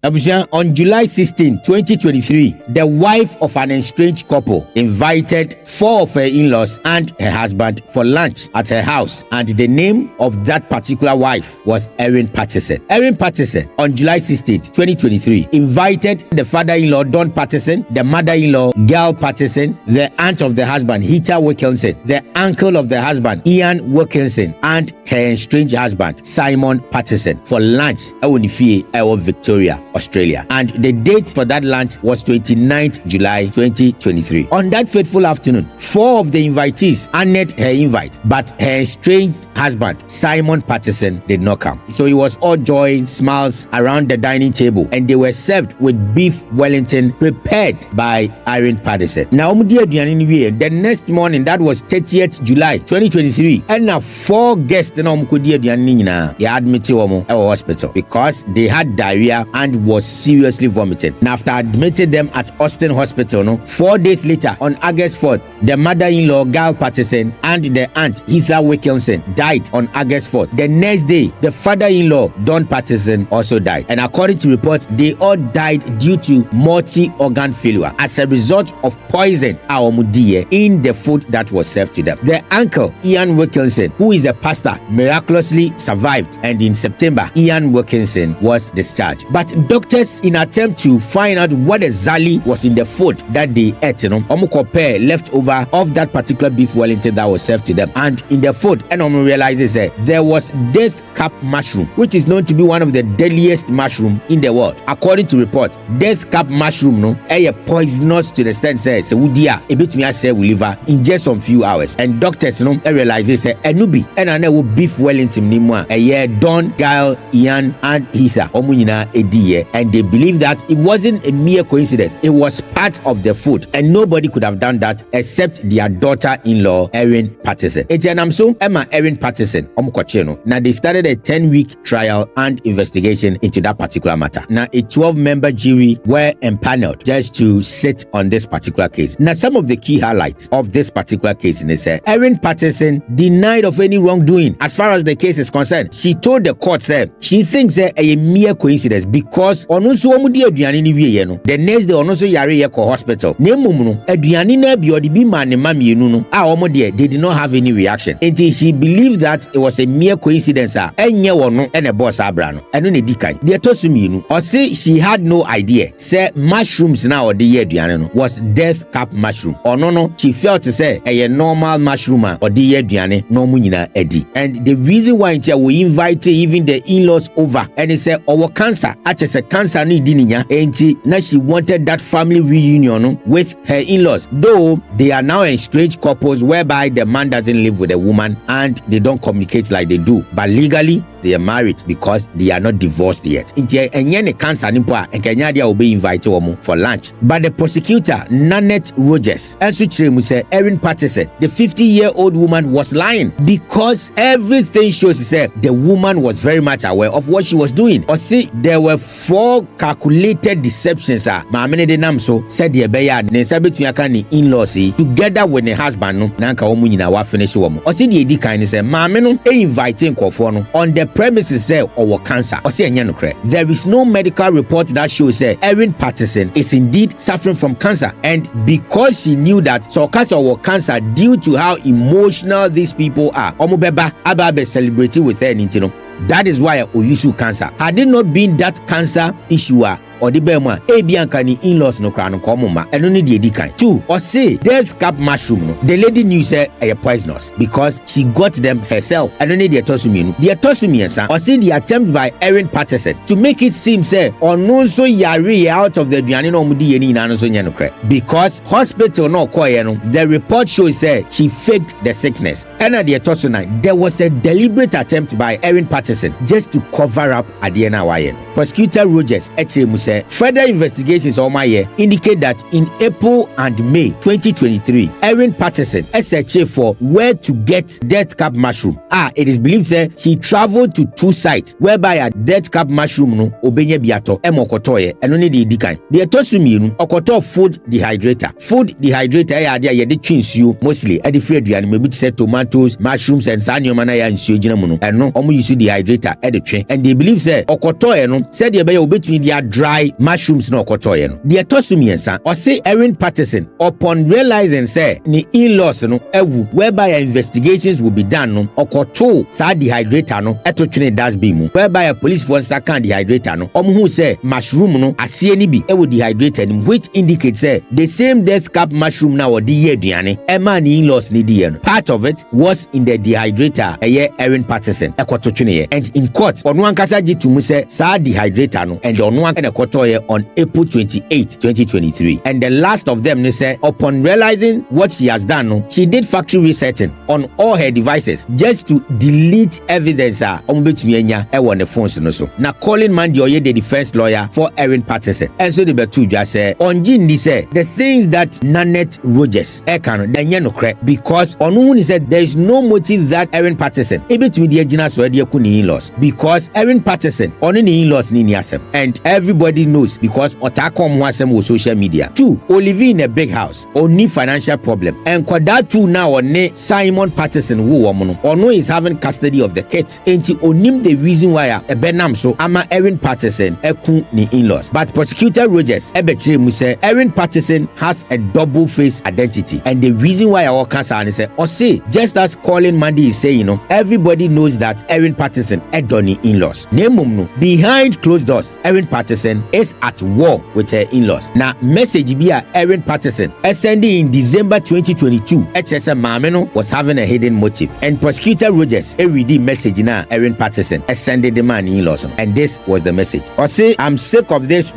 On July 16, 2023, the wife of an estranged couple invited 4 of her in-laws and her husband for lunch at her house, and the name of that particular wife was Erin Patterson. Erin Patterson, on July 16, 2023, invited the father-in-law Don Patterson, the mother-in-law Gail Patterson, the aunt of the husband Heather Wilkinson, the uncle of the husband Ian Wilkinson, and her estranged husband Simon Patterson for lunch at Victoria, Australia. And the date for that lunch was 29th July 2023. On that fateful afternoon, 4 of the invitees honored her invite, but her estranged husband Simon Patterson did not come. So it was all joy, smiles around the dining table, and they were served with beef Wellington prepared by Erin Patterson. Now, the next morning, that was 30th July 2023, and now 4 guests they admitted to hospital because they had diarrhea and was seriously vomiting. Now, after admitted them at Austin Hospital, 4 days later, on August 4th, the mother-in-law Gail Patterson and the aunt Heather Wilkinson died on August 4th. The next day, the father-in-law Don Patterson also died, and according to reports, they all died due to multi-organ failure as a result of poison in the food that was served to them. The uncle Ian Wilkinson, who is a pastor, miraculously survived, and in September, Ian Wilkinson was discharged. But doctors, in attempt to find out what exactly was in the food that they ate, compare leftover of that particular beef Wellington that was served to them, and in the food, and realizes there was death cap mushroom, which is known to be one of the deadliest mushroom in the world. According to report, death cap mushroom poisonous to the extent says a bit me say we liver in just some few hours, and doctors realizes enubi and beef Wellington Don, Gail, Ian, and Heather and they believe that it wasn't a mere coincidence, it was part of the food, and nobody could have done that except their daughter-in-law Erin Patterson. Emma Erin Patterson now they started a 10-week trial and investigation into that particular matter. Now a 12-member jury were empaneled just to sit on this particular case. Now some of the key highlights of this particular case is Erin Patterson denied of any wrongdoing as far as the case is concerned. She told the court she thinks a mere coincidence because the next day also yare hospital they did not have any reaction until she believed that it was a mere coincidence and a boss abrano and on a decay they told me or say she had no idea say mushrooms now or the year was death cap mushroom or no she felt to say a normal mushroom or the year no munina eddie. And the reason why we invited even the in-laws over and he said our cancer a cancer ni dininya and now she wanted that family reunion with her in-laws, though they are now estranged couples whereby the man doesn't live with the woman and they don't communicate like they do, but legally they are married because they are not divorced yet. Cancer will be invited for lunch. But the prosecutor Nanette Rogers said Erin Patterson, the 50-year-old woman, was lying because everything shows the woman was very much aware of what she was doing. Or see, there were 4 calculated deceptions. Said the in-laws together with the husband finish or see the kind say inviting on the premises or cancer or say there is no medical report that shows Erin Patterson is indeed suffering from cancer, and because she knew that cancer or cancer due to how emotional these people are celebrating with her that is why Oyusu cancer. Had it not been that cancer issue or the bema ebiankani in-laws no crown komuma and only the edikan. 2 or say death cap mushroom the lady knew say a poisonous because she got them herself and only the tosumi or say the attempt by Erin Patterson to make it seem say or no so yari out of the duanino mudi any nanoso nyanokre because hospital no koyeno the report shows say she faked the sickness and at the tosuna there was a deliberate attempt by Erin Patterson just to cover up Adiana Wayen. Prosecutor Rogers further investigations on my year indicate that in April and May 2023, Erin Patterson SHA for where to get death cap mushroom. It is believed that she traveled to 2 sites whereby a death cap mushroom no obenye biato emokotoye and only the dikan. The tosumi okoto food dehydrator. Food dehydrator ya de twins you mostly at the free and maybe set tomatoes, mushrooms and sanyo manaya and sujinamuno and no omu use dehydrator at the train. And they believe that okotoye no said the between their dry buy mushrooms no okotoye no. The etosumiensa or say Erin Patterson upon realizing say ni in-laws no ewu whereby investigations will be done no okoto sa dehydrator no etotwene dustbin mu whereby a police for can dehydrator no omo say mushroom no asie ni bi ewu dehydrated which indicates say the same death cap mushroom na odi ye aduane ema ni in-laws ni di no. Part of it was in the dehydrator Erin Patterson ekototwene and in court onu ankasa gitumu say sa dehydrator no and onu ankasa ekotoye on April 28, 2023 and the last of them say upon realizing what she has done no, she did factory resetting on all her devices just to delete evidence ombetumi anya on the phones no so. Na calling Mandy Oye the defense lawyer for Erin Patterson and so the betu just say on Jindi say the things that Nanette Rogers can then no correct because on who said there is no motive that Erin Patterson ebetumi the agina so dey kuni in-laws because Erin Patterson on the in-laws ni asem and everybody knows because otakom ho asem with social media. 2 Olivia in a big house only financial problem and Kwadwo now on Simon Patterson who woman ono is having custody of the kids enti onim the reason why a benam so ama Erin Patterson eku ni in-laws but prosecutor Rogers ebetire mu say Erin Patterson has a double face identity and the reason why our cancer and say or say just as Colin Mandy is saying everybody knows that Erin Patterson edoni in-laws nemum no behind closed doors Erin Patterson is at war with her in-laws. Na message be Erin Patterson sending in December 2022 HSM Mameno was having a hidden motive and prosecutor Rogers read message na Erin Patterson sending the man in-laws and this was the message. Or say I'm sick of this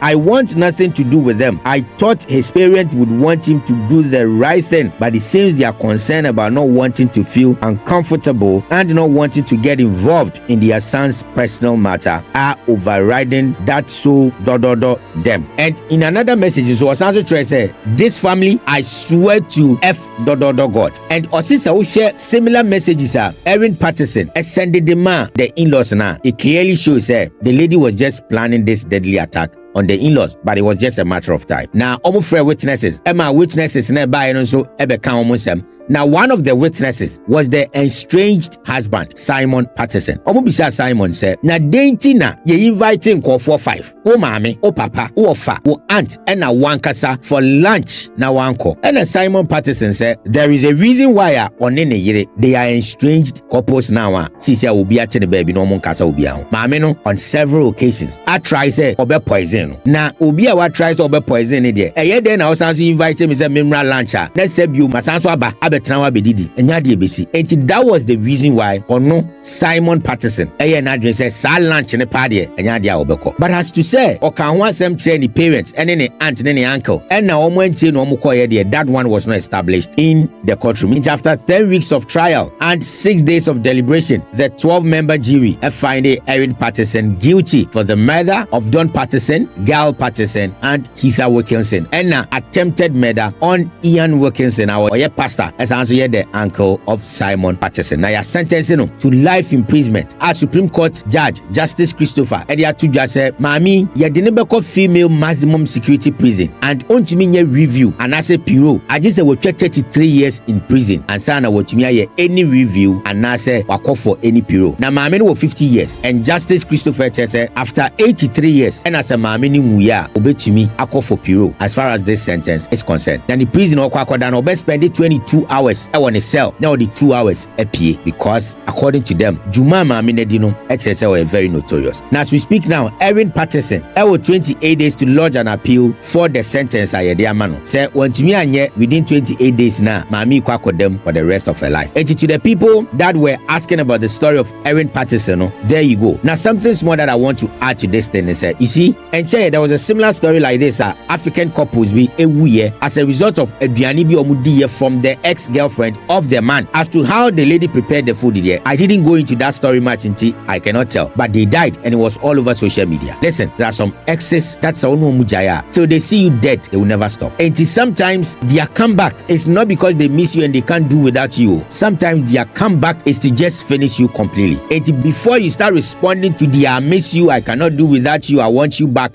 I want nothing to do with them. I thought his parents would want him to do the right thing but it seems they are concerned about not wanting to feel uncomfortable and not wanting to get involved in their son's personal matter are overriding that so them. And in another message so was also try say this family I swear to F God and osisa who share similar messages Erin Patterson sending the man the in-laws now. It clearly shows the lady was just planning this deadly attack on the in-laws but it was just a matter of time. Now omo free witnesses witnesses na buy no so ebe kan omo sem. Now one of the witnesses was the estranged husband Simon Patterson. Omo bisa Simon said na denti na ye inviting call for 5 o mame o papa o fa o aunt and na wankasa for lunch na wanko. And Simon Patterson said there is a reason why on ne yire they are estranged couples now. Sisi obi ate ne baby no mon kasa obi ahụ. Mame no on several occasions I try say obe poison. Na obi a wa try say obe poison ne there. Eye den na o sanso invite me say memra lunch a. Na se biu masanso aba abetrawa bedidi. Enya de ebesi. And that was the reason why ono Simon Patterson eye na dream say sa lunch ne pa de enya de a obekọ. But as to say o kan ho asem kire ni parents ene ne aunt ne uncle and na omo antie no omo koye there that one was not established in the courtroom. And after 10 weeks of trial and 6 days of deliberation the 12-member jury found Erin Patterson guilty for the murder of Don Patterson, Gal Patterson and Heather Wilkinson and attempted murder on Ian Wilkinson our pastor as answer the uncle of Simon Patterson. Now you sentencing to life imprisonment as Supreme Court Judge Justice Christopher Edia to just say mami ye dinebeko female maximum security prison and ontumi nye review and as a bureau I just say we 33 years in prison and sana wotumi aye any review and na say wako for any bureau. Na mami no 50 years and Justice Christopher say after 83 years and as a mami ni wuya obetumi akọ for bureau as far as this sentence is concerned. Now the prison okwakoda no be spend 22 hours on a cell now the 2 hours apie because according to them Juma mami ne di no say were very notorious. Now as we speak now Erin Patterson will 28 days to lodge an appeal for the sentence ayede amano say wantumi anye within 28 days na mami kwakodem for the rest of her life. And to the people that were asking about the story of Erin Patterson there you go. Now something small that I want to add to this thing is you see and there was a similar story like this African couples be ewuye as a result of aduani bi omudiye from the ex-girlfriend of the man. As to how the lady prepared the food there I didn't go into that story much until I cannot tell but they died and it was all over social media. Listen, there are some exes that's all no mujaya so they see you dead they will never stop. And sometimes their comeback is not because they miss you and they can't do without you. Sometimes their comeback is to just finish you completely. And before you start responding to the I miss you, I cannot do without you, I want you back,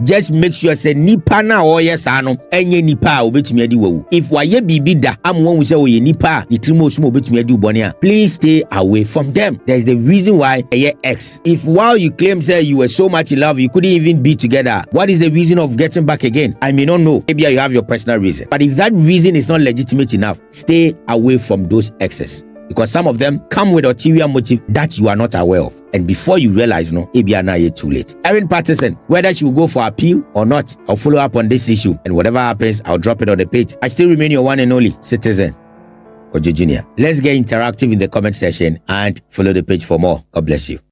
just make sure say nipa na oye sa no enye nipa obetumi adi wawu. If waye bibi da da am won say oye nipa ni trimo sumo betumi adi ubone a please stay away from them. There's the reason why ex. If while you claim say you were so much in love you couldn't even be together, what is the reason of getting back again? I may not know. Maybe you have your personal reason. But if that reason is not legitimate enough, stay away from those exes. Because some of them come with ulterior motive that you are not aware of. And before you realize, no, maybe now you're too late. Erin Patterson, whether she will go for appeal or not, I'll follow up on this issue. And whatever happens, I'll drop it on the page. I still remain your one and only Cityzen, Kwadwo Jr. Let's get interactive in the comment section and follow the page for more. God bless you.